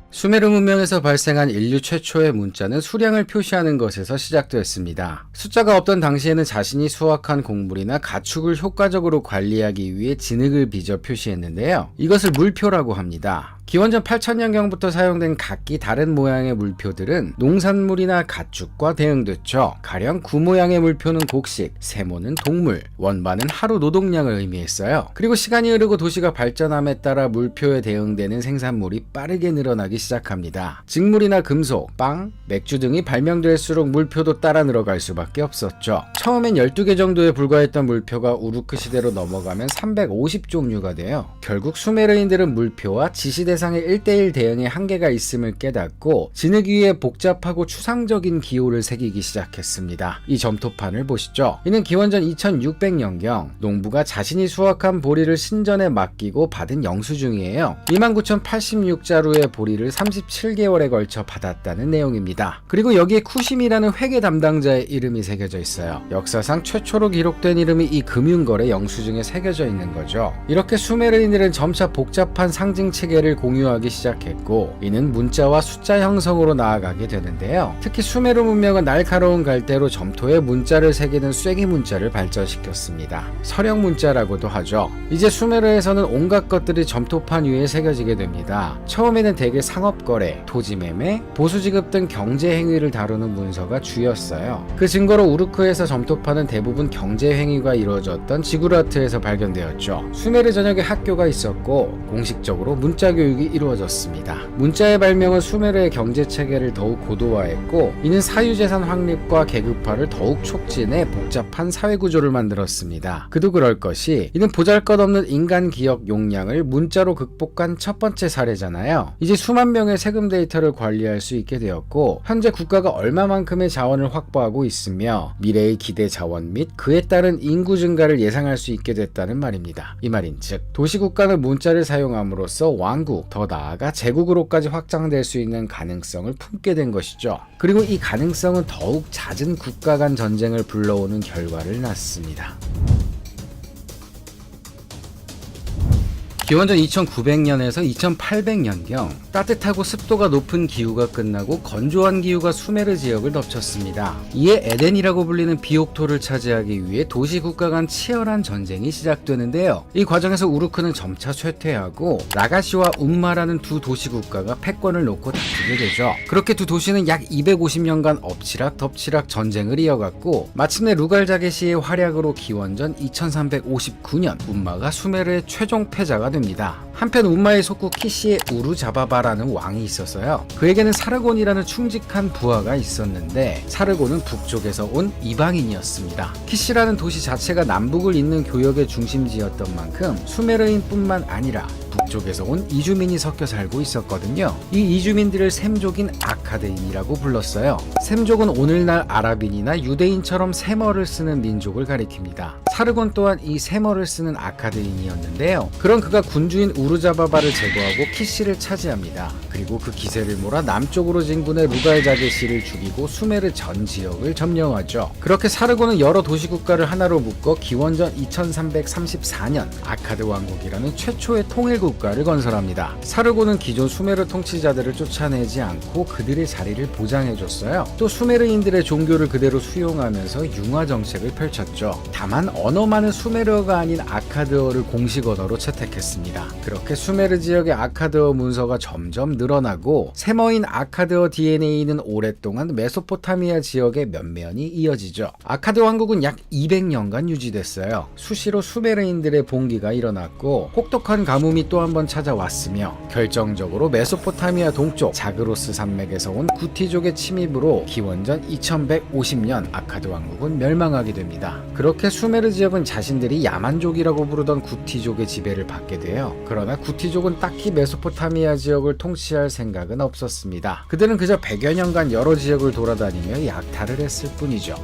수메르 문명에서 발생한 인류 최초의 문자는 수량을 표시하는 것에서 시작되었습니다. 숫자가 없던 당시에는 자신이 수확한 곡물이나 가축을 효과적으로 관리하기 위해 진흙을 빚어 표시했는데요. 이것을 물표라고 합니다. 기원전 8000년경부터 사용된 각기 다른 모양의 물표들은 농산물이나 가축과 대응됐죠. 가령 구 모양의 물표는 곡식, 세모는 동물, 원반은 하루 노동량을 의미했어요. 그리고 시간이 흐르고 도시가 발전함에 따라 물표에 대응되는 생산물이 빠르게 늘어나기 시작합니다. 직물이나 금속, 빵, 맥주 등이 발명될수록 물표도 따라 늘어갈 수밖에 없었죠. 처음엔 12개 정도에 불과했던 물표가 우루크 시대로 넘어가면 350종류가 돼요. 결국 수메르인들은 물표와 지시대 세상의 1:1 대응에 한계가 있음을 깨닫고 진흙 위에 복잡하고 추상적인 기호를 새기기 시작했습니다. 이 점토판을 보시죠. 이는 기원전 2600년경 농부가 자신이 수확한 보리를 신전에 맡기고 받은 영수증이에요. 29,086자루의 보리를 37개월에 걸쳐 받았다는 내용입니다. 그리고 여기에 쿠심이라는 회계 담당자의 이름이 새겨져 있어요. 역사상 최초로 기록된 이름이 이 금융거래 영수증에 새겨져 있는 거죠. 이렇게 수메르인들은 점차 복잡한 상징 체계를 공유하기 시작했고 이는 문자와 숫자 형성으로 나아가게 되는데요. 특히 수메르 문명은 날카로운 갈대로 점토에 문자를 새기는 쐐기 문자를 발전시켰습니다. 서령 문자라고도 하죠. 이제 수메르에서는 온갖 것들이 점토판 위에 새겨지게 됩니다. 처음에는 대개 상업거래, 토지매매, 보수지급 등 경제행위를 다루는 문서가 주였어요. 그 증거로 우르크에서 점토판은 대부분 경제행위가 이루어졌던 지구라트에서 발견되었죠. 수메르 전역에 학교가 있었고 공식적으로 문자 교육이 이루어졌습니다. 문자의 발명은 수메르의 경제체계를 더욱 고도화했고 이는 사유재산 확립과 계급화를 더욱 촉진해 복잡한 사회구조를 만들었습니다. 그도 그럴 것이 이는 보잘것없는 인간 기억 용량을 문자로 극복한 첫 번째 사례잖아요. 이제 수만 명의 세금 데이터를 관리할 수 있게 되었고 현재 국가가 얼마만큼의 자원을 확보하고 있으며 미래의 기대 자원 및 그에 따른 인구 증가를 예상할 수 있게 됐다는 말입니다. 이 말인즉 도시국가는 문자를 사용함으로써 왕국, 더 나아가 제국으로까지 확장될 수 있는 가능성을 품게 된 것이죠. 그리고 이 가능성은 더욱 잦은 국가 간 전쟁을 불러오는 결과를 낳습니다. 기원전 2900년에서 2800년경 따뜻하고 습도가 높은 기후가 끝나고 건조한 기후가 수메르 지역을 덮쳤습니다. 이에 에덴이라고 불리는 비옥토를 차지하기 위해 도시국가 간 치열한 전쟁이 시작되는데요. 이 과정에서 우르크는 점차 쇠퇴하고 라가시와 움마라는 두 도시국가가 패권을 놓고 다투게 되죠. 그렇게 두 도시는 약 250년간 엎치락 덮치락 전쟁을 이어갔고 마침내 루갈자게시의 활약으로 기원전 2359년 움마가 수메르의 최종 패자가 됩니다. 한편 움마의 속국 키시의 우르자바바라는 왕이 있었어요. 그에게는 사르곤이라는 충직한 부하가 있었는데 사르곤은 북쪽에서 온 이방인이었습니다. 키시라는 도시 자체가 남북을 잇는 교역의 중심지였던 만큼 수메르인뿐만 아니라 북쪽에서 온 이주민이 섞여 살고 있었거든요. 이 이주민들을 셈족인 아카드인이라고 불렀어요. 셈족은 오늘날 아랍인이나 유대인처럼 세머를 쓰는 민족을 가리킵니다. 사르곤 또한 이 세머를 쓰는 아카드인이었는데요. 그런 그가 군주인 우르자바바를 제거하고 키시를 차지합니다. 그리고 그 기세를 몰아 남쪽으로 진군해 루갈자게시를 죽이고 수메르 전 지역을 점령하죠. 그렇게 사르고는 여러 도시 국가를 하나로 묶어 기원전 2334년 아카드 왕국이라는 최초의 통일 국가를 건설합니다. 사르고는 기존 수메르 통치자들을 쫓아내지 않고 그들의 자리를 보장해줬어요. 또 수메르인들의 종교를 그대로 수용하면서 융화 정책을 펼쳤죠. 다만 언어만은 수메르어가 아닌 아카드어를 공식 언어로 채택했습니다. 그렇게 수메르 지역의 아카드어 문서가 점점 늘어나고 세머인 아카드어 DNA는 오랫동안 메소포타미아 지역의 면면이 이어지죠. 아카드 왕국은 약 200년간 유지됐어요. 수시로 수메르인들의 봉기가 일어났고 혹독한 가뭄이 또 한 번 찾아왔으며 결정적으로 메소포타미아 동쪽 자그로스 산맥에서 온 구티족의 침입으로 기원전 2150년 아카드 왕국은 멸망하게 됩니다. 그렇게 수메르 지역은 자신들이 야만족이라고 부르던 구티족의 지배를 받게 돼요. 그러나 구티족은 딱히 메소포타미아 지역을 통치할 생각은 없었습니다. 그들은 그저 100여 년간 여러 지역을 돌아다니며 약탈을 했을 뿐이죠.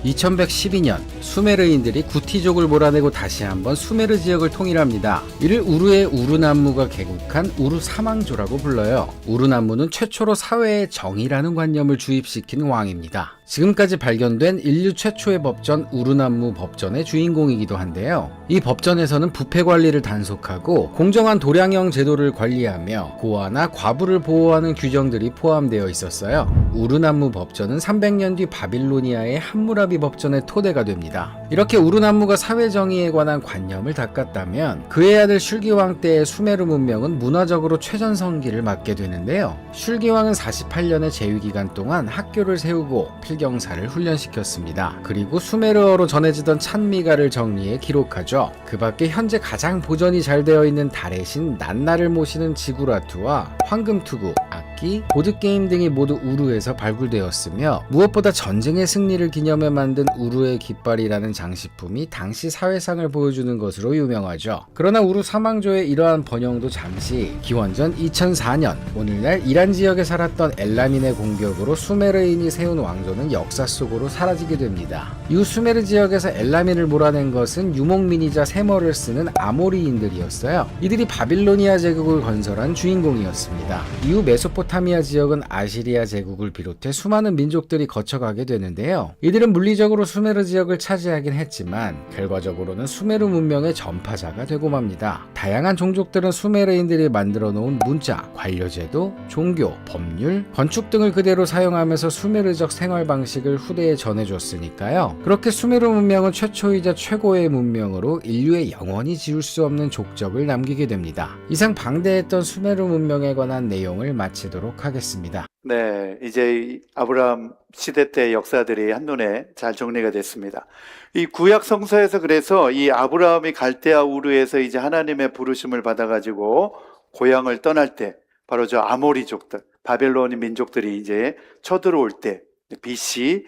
2112년 수메르인들이 구티족을 몰아내고 다시 한번 수메르 지역을 통일합니다. 이를 우르의 우르남무가 개국한 우르 사망조라고 불러요. 우르남무는 최초로 사회에 정의라는 관념을 주입시킨 왕입니다. 지금까지 발견된 인류 최초의 법전 우르남무 법전의 주인공이기도 한데요. 이 법전에서는 부패 관리를 단속하고 공정한 도량형 제도를 관리하며 고아나 과부를 보호하는 규정들이 포함되어 있었어요. 우르남무 법전은 300년 뒤 바빌로니아의 함무라비 법전의 토대가 됩니다. 이렇게 우르남무가 사회정의에 관한 관념을 닦았다면 그의 아들 슐기왕 때의 수메르 문명은 문화적으로 최전성기를 맞게 되는데요. 슐기왕은 48년의 재위기간 동안 학교를 세우고 필경사를 훈련시켰습니다. 그리고 수메르어로 전해지던 찬미가를 정리해 기록하죠. 그 밖에 현재 가장 보존이 잘 되어 있는 달의 신 난나를 모시는 지구라투와 황금투구, 악기, 보드게임 등이 모두 우르에서 발굴되었으며 무엇보다 전쟁의 승리를 기념해 만든 우르의 깃발이라는 장식품이 당시 사회상을 보여주는 것으로 유명하죠. 그러나 우르 사망조의 이러한 번영도 잠시 기원전 2004년 오늘날 이란 지역에 살았던 엘라민의 공격으로 수메르인이 세운 왕조는 역사 속으로 사라지게 됩니다. 이후 수메르 지역에서 엘라민을 몰아낸 것은 유목민이자 세머를 쓰는 아모리인들이었어요. 이들이 바빌로니아 제국을 건설한 주인공이었습니다. 이후 메소포타미아 지역은 아시리아 제국을 비롯해 수많은 민족들이 거쳐가게 되는데요. 이들은 물리적으로 수메르 지역을 차지하긴 했지만 결과적으로는 수메르 문명의 전파자가 되고 맙니다. 다양한 종족들은 수메르인들이 만들어 놓은 문자, 관료제도, 종교, 법률, 건축 등을 그대로 사용하면서 수메르적 생활 방식을 후대에 전해줬으니까요. 그렇게 수메르 문명은 최초이자 최고의 문명으로 인류의 영원히 지울 수 없는 족적을 남기게 됩니다. 이상 방대했던 수메르 문명에 관한 내용을 마치도록 하겠습니다. 네, 이제 아브라함 시대 때 역사들이 한눈에 잘 정리가 됐습니다. 이 구약 성서에서 그래서 이 아브라함이 갈대아 우르에서 이제 하나님의 부르심을 받아가지고 고향을 떠날 때 바로 저 아모리족들, 바벨론 민족들이 이제 쳐들어올 때 BC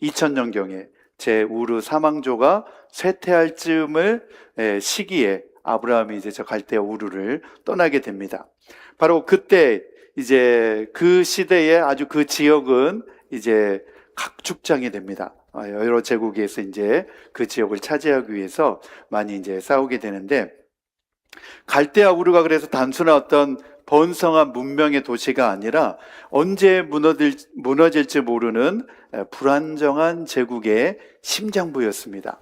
2000년경에 제 우르 사망조가 쇠퇴할 즈음을 시기에 아브라함이 이제 저 갈대아 우르를 떠나게 됩니다. 바로 그때 이제 그 시대에 아주 그 지역은 이제 각축장이 됩니다. 여러 제국에서 이제 그 지역을 차지하기 위해서 많이 이제 싸우게 되는데 갈대아 우르가 그래서 단순한 어떤 번성한 문명의 도시가 아니라 언제 무너질지 모르는 불안정한 제국의 심장부였습니다.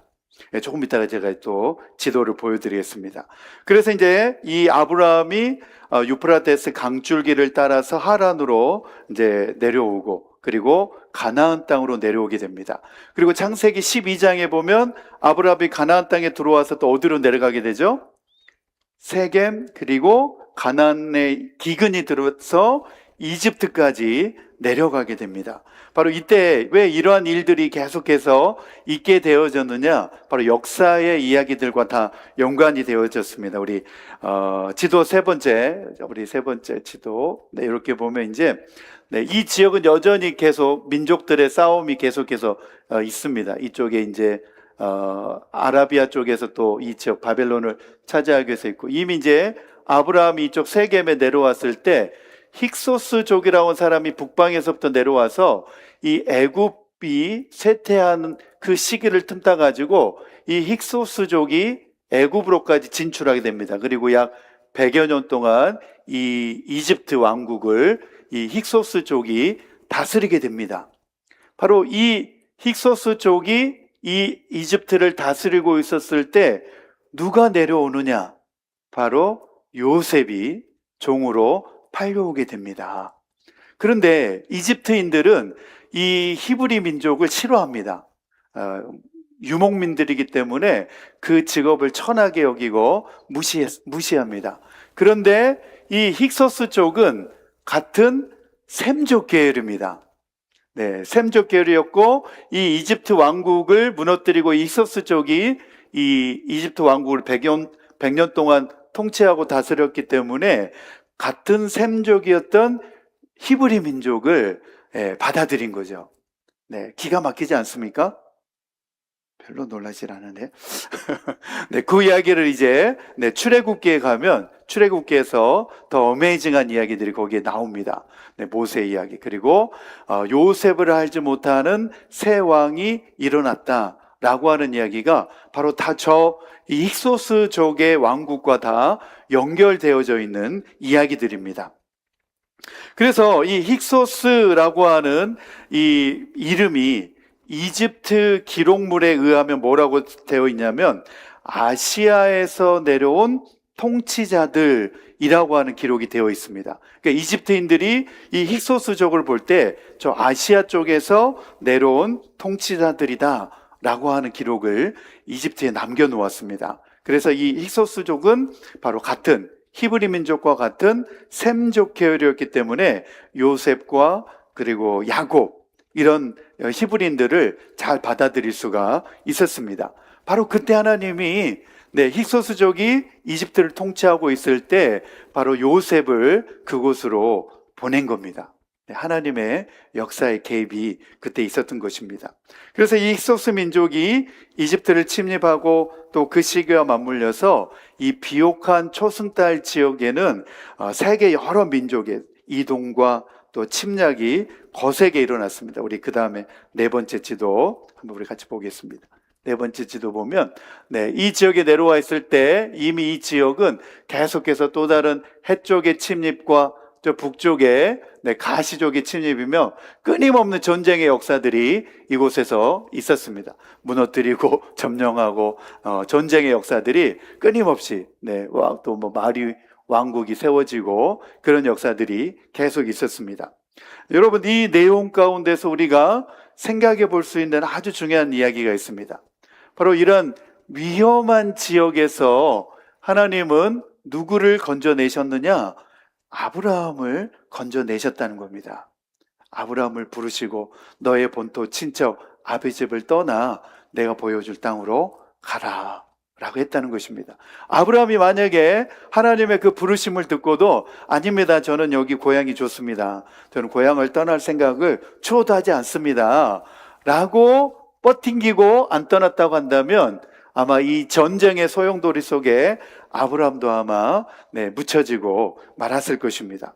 조금 이따가 제가 또 지도를 보여드리겠습니다. 그래서 이제 이 아브라함이 유프라테스 강줄기를 따라서 하란으로 이제 내려오고 그리고 가나안 땅으로 내려오게 됩니다. 그리고 창세기 12장에 보면 아브라함이 가나안 땅에 들어와서 또 어디로 내려가게 되죠? 세겜 그리고 가나안의 기근이 들어서 이집트까지 내려가게 됩니다. 바로 이때 왜 이러한 일들이 계속해서 있게 되어졌느냐? 바로 역사의 이야기들과 다 연관이 되어졌습니다. 우리 지도 세 번째 지도 이렇게 보면 이제 이 지역은 여전히 계속 민족들의 싸움이 계속해서 있습니다. 이쪽에 이제 아라비아 쪽에서 또 이 지역 바벨론을 차지하기 위해서 있고 이미 이제 아브라함이 이쪽 세겜에 내려왔을 때 힉소스족이라는 사람이 북방에서부터 내려와서 이 애굽이 쇠퇴하는 그 시기를 틈타 가지고 이 힉소스족이 애굽으로까지 진출하게 됩니다. 그리고 약 100여 년 동안 이 이집트 왕국을 이 힉소스족이 다스리게 됩니다. 바로 이 힉소스족이 이 이집트를 다스리고 있었을 때 누가 내려오느냐? 바로 요셉이 종으로 팔려오게 됩니다. 그런데 이집트인들은 이 히브리 민족을 싫어합니다. 유목민들이기 때문에 그 직업을 천하게 여기고 무시합니다. 그런데 이 힉소스족은 같은 셈족 계열입니다. 네, 셈족 계열이었고 이 이집트 왕국을 무너뜨리고 이 힉소스족이 이 이집트 왕국을 100년 동안 통치하고 다스렸기 때문에 같은 셈족이었던 히브리 민족을 받아들인 거죠. 네, 기가 막히지 않습니까? 별로 놀라질 않으네. 네, 그 이야기를 이제 출애굽기에 가면 출애굽기에서 더 어메이징한 이야기들이 거기에 나옵니다. 네, 모세 이야기 그리고 요셉을 알지 못하는 새 왕이 일어났다라고 하는 이야기가 바로 다 이 힉소스족의 왕국과 다 연결되어져 있는 이야기들입니다. 그래서 이 힉소스라고 하는 이 이름이 이집트 기록물에 의하면 뭐라고 되어 있냐면 아시아에서 내려온 통치자들이라고 하는 기록이 되어 있습니다. 그러니까 이집트인들이 이 힉소스족을 볼 때 저 아시아 쪽에서 내려온 통치자들이다 라고 하는 기록을 이집트에 남겨놓았습니다. 그래서 이 힉소스족은 바로 같은 히브리 민족과 같은 셈족 계열이었기 때문에 요셉과 그리고 야곱 이런 히브리인들을 잘 받아들일 수가 있었습니다. 바로 그때 하나님이 힉소스족이 이집트를 통치하고 있을 때 바로 요셉을 그곳으로 보낸 겁니다. 하나님의 역사의 개입이 그때 있었던 것입니다. 그래서 이 힉소스 민족이 이집트를 침입하고 또 그 시기와 맞물려서 이 비옥한 초승달 지역에는 세계 여러 민족의 이동과 또 침략이 거세게 일어났습니다. 우리 그 다음에 네 번째 지도 한번 우리 같이 보겠습니다. 네 번째 지도 보면 이 지역에 내려와 있을 때 이미 이 지역은 계속해서 또 다른 해쪽의 침입과 저 북쪽에 가시족의 침입이며 끊임없는 전쟁의 역사들이 이곳에서 있었습니다. 무너뜨리고 점령하고 전쟁의 역사들이 끊임없이 또 뭐 마리 왕국이 세워지고 그런 역사들이 계속 있었습니다. 여러분 이 내용 가운데서 우리가 생각해 볼 수 있는 아주 중요한 이야기가 있습니다. 바로 이런 위험한 지역에서 하나님은 누구를 건져내셨느냐? 아브라함을 건져내셨다는 겁니다. 아브라함을 부르시고 너의 본토 친척 아비 집을 떠나 내가 보여줄 땅으로 가라 라고 했다는 것입니다. 아브라함이 만약에 하나님의 그 부르심을 듣고도 아닙니다. 저는 여기 고향이 좋습니다. 저는 고향을 떠날 생각을 추호도 하지 않습니다. 라고 뻗팅기고 안 떠났다고 한다면 아마 이 전쟁의 소용돌이 속에 아브라함도 아마 묻혀지고 말았을 것입니다.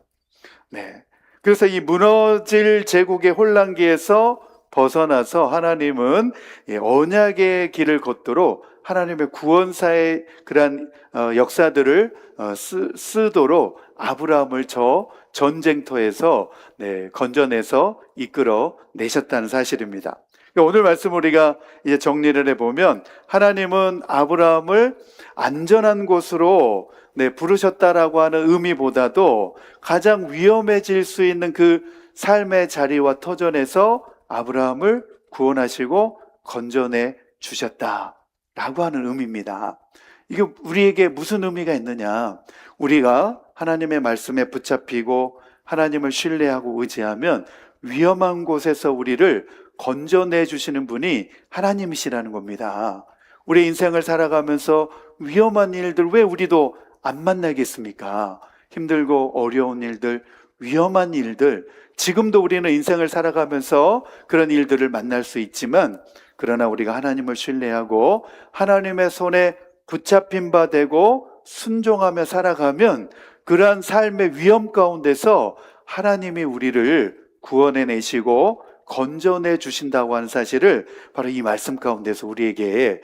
그래서 이 무너질 제국의 혼란기에서 벗어나서 하나님은 언약의 길을 걷도록 하나님의 구원사의 그러한 역사들을 쓰도록 아브라함을 저 전쟁터에서 건져내서 이끌어 내셨다는 사실입니다. 오늘 말씀 우리가 이제 정리를 해보면 하나님은 아브라함을 안전한 곳으로 부르셨다라고 하는 의미보다도 가장 위험해질 수 있는 그 삶의 자리와 터전에서 아브라함을 구원하시고 건져내 주셨다라고 하는 의미입니다. 이게 우리에게 무슨 의미가 있느냐? 우리가 하나님의 말씀에 붙잡히고 하나님을 신뢰하고 의지하면 위험한 곳에서 우리를 건져내 주시는 분이 하나님이시라는 겁니다. 우리 인생을 살아가면서 위험한 일들 왜 우리도 안 만나겠습니까? 힘들고 어려운 일들, 위험한 일들, 지금도 우리는 인생을 살아가면서 그런 일들을 만날 수 있지만 그러나 우리가 하나님을 신뢰하고 하나님의 손에 붙잡힌 바 되고 순종하며 살아가면 그러한 삶의 위험 가운데서 하나님이 우리를 구원해내시고 건져내 주신다고 하는 사실을 바로 이 말씀 가운데서 우리에게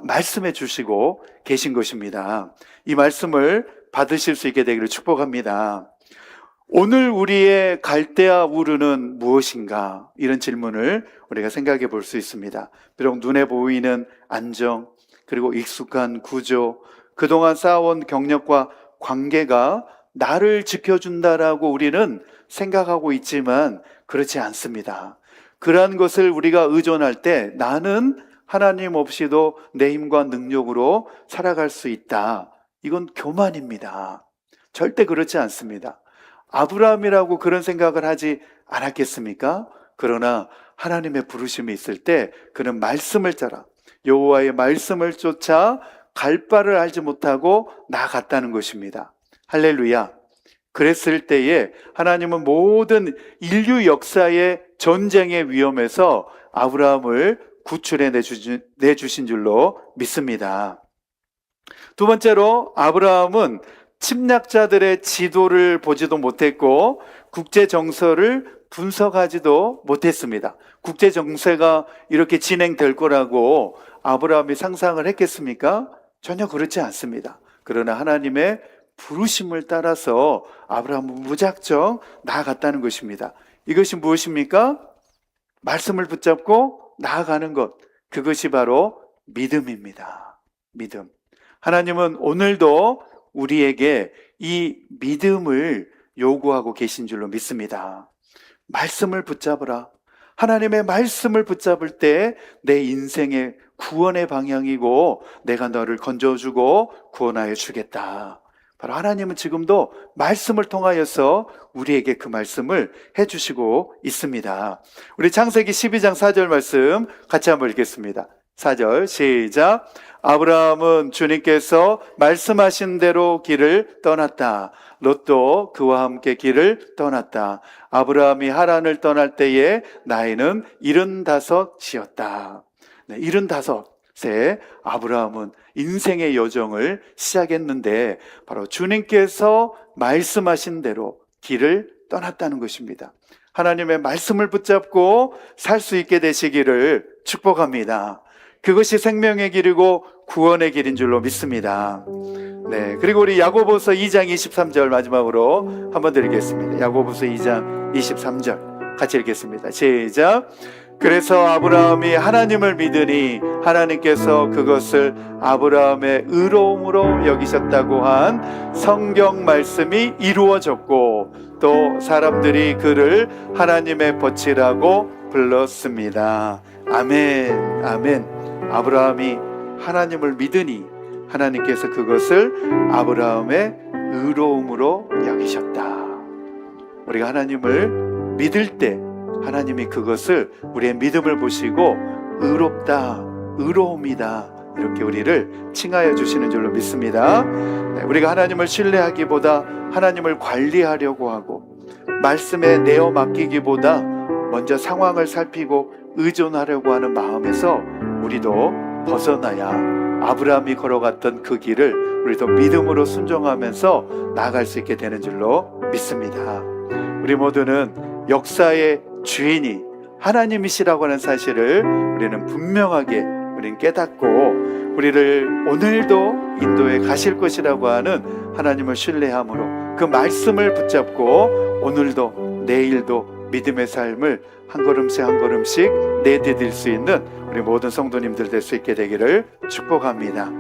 말씀해 주시고 계신 것입니다. 이 말씀을 받으실 수 있게 되기를 축복합니다. 오늘 우리의 갈대아 우르는 무엇인가? 이런 질문을 우리가 생각해 볼 수 있습니다. 비록 눈에 보이는 안정, 그리고 익숙한 구조, 그동안 쌓아온 경력과 관계가 나를 지켜준다라고 우리는 생각하고 있지만 그렇지 않습니다. 그러한 것을 우리가 의존할 때 나는 하나님 없이도 내 힘과 능력으로 살아갈 수 있다. 이건 교만입니다. 절대 그렇지 않습니다. 아브라함이라고 그런 생각을 하지 않았겠습니까? 그러나 하나님의 부르심이 있을 때 그는 말씀을 따라 여호와의 말씀을 쫓아 갈 바를 알지 못하고 나아갔다는 것입니다. 할렐루야. 그랬을 때에 하나님은 모든 인류 역사의 전쟁의 위험에서 아브라함을 구출해 내주신 줄로 믿습니다. 두 번째로 아브라함은 침략자들의 지도를 보지도 못했고 국제 정서를 분석하지도 못했습니다. 국제 정세가 이렇게 진행될 거라고 아브라함이 상상을 했겠습니까? 전혀 그렇지 않습니다. 그러나 하나님의 부르심을 따라서 아브라함은 무작정 나아갔다는 것입니다. 이것이 무엇입니까? 말씀을 붙잡고 나아가는 것. 그것이 바로 믿음입니다. 믿음. 하나님은 오늘도 우리에게 이 믿음을 요구하고 계신 줄로 믿습니다. 말씀을 붙잡으라. 하나님의 말씀을 붙잡을 때 내 인생의 구원의 방향이고 내가 너를 건져주고 구원하여 주겠다. 바로 하나님은 지금도 말씀을 통하여서 우리에게 그 말씀을 해주시고 있습니다. 우리 창세기 12장 4절 말씀 같이 한번 읽겠습니다. 4절 시작. 아브라함은 주님께서 말씀하신 대로 길을 떠났다. 롯도 그와 함께 길을 떠났다. 아브라함이 하란을 떠날 때에 나이는 75이었다. 75세 아브라함은 인생의 여정을 시작했는데 바로 주님께서 말씀하신 대로 길을 떠났다는 것입니다. 하나님의 말씀을 붙잡고 살 수 있게 되시기를 축복합니다. 그것이 생명의 길이고 구원의 길인 줄로 믿습니다. 네, 그리고 우리 야고보서 2장 23절 마지막으로 한번 드리겠습니다. 야고보서 2장 23절 같이 읽겠습니다. 시작. 그래서 아브라함이 하나님을 믿으니 하나님께서 그것을 아브라함의 의로움으로 여기셨다고 한 성경 말씀이 이루어졌고 또 사람들이 그를 하나님의 벗이라고 불렀습니다. 아멘, 아멘. 아브라함이 하나님을 믿으니 하나님께서 그것을 아브라함의 의로움으로 여기셨다. 우리가 하나님을 믿을 때 하나님이 그것을 우리의 믿음을 보시고 의롭다, 의로움이다 이렇게 우리를 칭하여 주시는 줄로 믿습니다. 네, 우리가 하나님을 신뢰하기보다 하나님을 관리하려고 하고 말씀에 내어 맡기기보다 먼저 상황을 살피고 의존하려고 하는 마음에서 우리도 벗어나야 아브라함이 걸어갔던 그 길을 우리도 믿음으로 순종하면서 나아갈 수 있게 되는 줄로 믿습니다. 우리 모두는 역사의 주인이 하나님이시라고 하는 사실을 우리는 분명하게 우리는 깨닫고 우리를 오늘도 인도에 가실 것이라고 하는 하나님을 신뢰함으로 그 말씀을 붙잡고 오늘도 내일도 믿음의 삶을 한 걸음씩 한 걸음씩 내디딜 수 있는 우리 모든 성도님들 될 수 있게 되기를 축복합니다.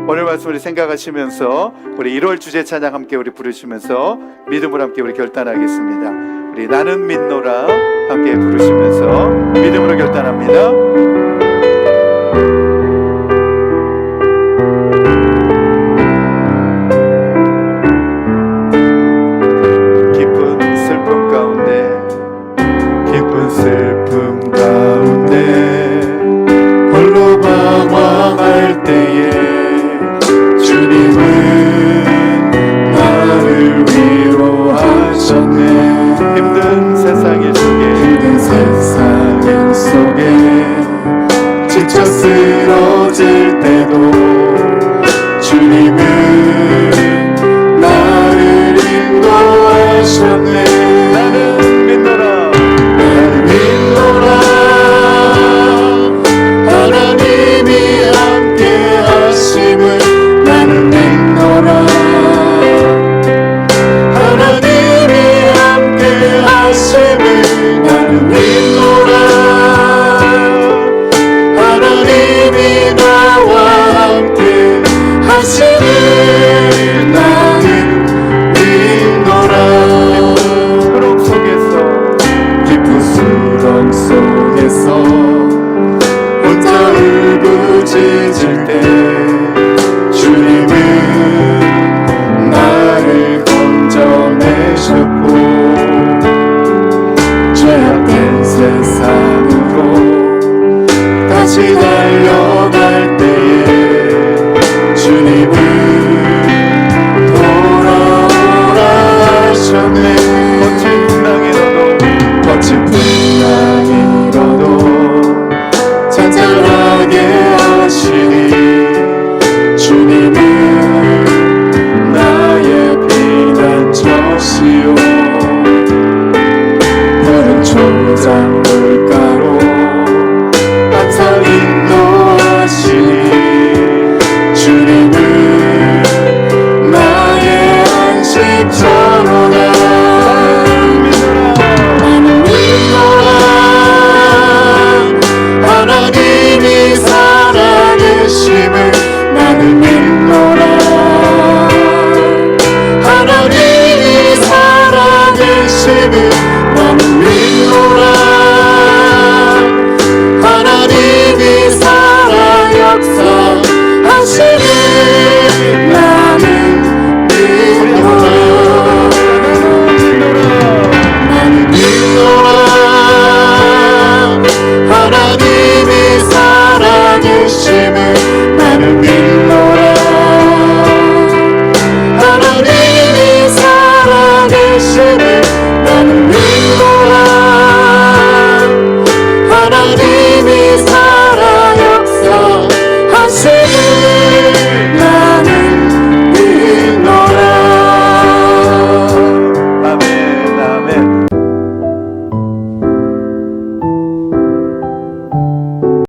오늘 말씀 우리 생각하시면서 우리 1월 주제 찬양 함께 우리 부르시면서 믿음으로 함께 우리 결단하겠습니다. 우리 나는 믿노라 함께 부르시면서 믿음으로 결단합니다. 슬픔 가운데 홀로 방황할 때에 주님은 나를 위로하셨네. 힘든 세상 속에 지쳐 쓰러질 때도 주님은 나를 인도하셨네. 나는 믿노라 세상으로 다시 달려갈 때에 주님은 돌아오라 하셨네. 거친 풍랑이라도 잔잔하게 하시니 주님은 나의 피난처시오. 푸른 초장로